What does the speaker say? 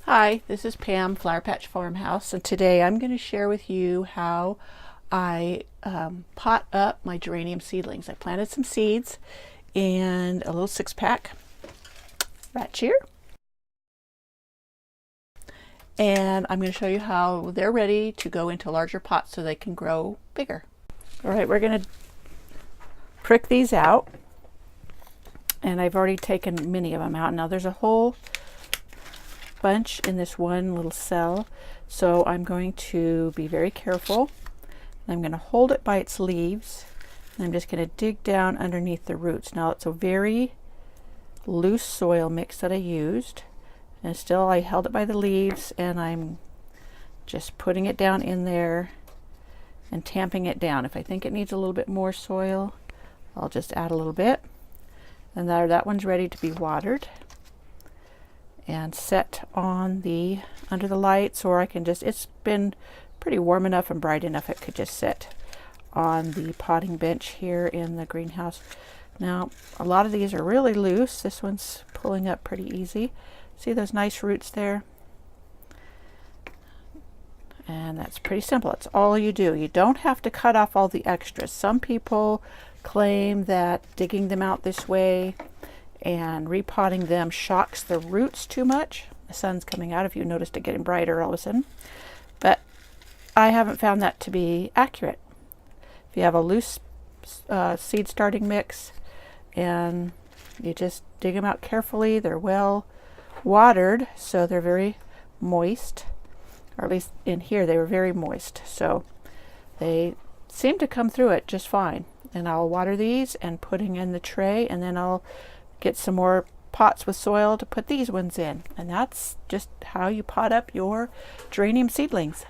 Hi, this is Pam, Flower Patch Farmhouse, and today I'm going to share with you how I pot up my geranium seedlings. I planted some seeds in a little 6-pack right here, and I'm going to show you how they're ready to go into larger pots so they can grow bigger. All right, we're going to prick these out, and I've already taken many of them out. Now there's a whole bunch in this one little cell, so I'm going to be very careful. I'm going to hold it by its leaves, and I'm just going to dig down underneath the roots. Now it's a very loose soil mix that I used, and still I held it by the leaves, and I'm just putting it down in there and tamping it down. If I think it needs a little bit more soil, I'll just add a little bit. And there, that one's ready to be watered and set on the under the lights, or I can just, it's been pretty warm enough and bright enough it could just sit on the potting bench here in the greenhouse. Now a lot of these are really loose. This one's pulling up pretty easy. See those nice roots there? And that's pretty simple. That's all you do. You don't have to cut off all the extras. Some people claim that digging them out this way and repotting them shocks the roots too much. The sun's coming out, if you noticed it getting brighter all of a sudden. But I haven't found that to be accurate. If you have a loose seed starting mix and you just dig them out carefully, they're well watered, so they're very moist, or at least in here they were very moist, so they seem to come through it just fine. And I'll water these and putting in the tray, and then I'll get some more pots with soil to put these ones in. And that's just how you pot up your geranium seedlings.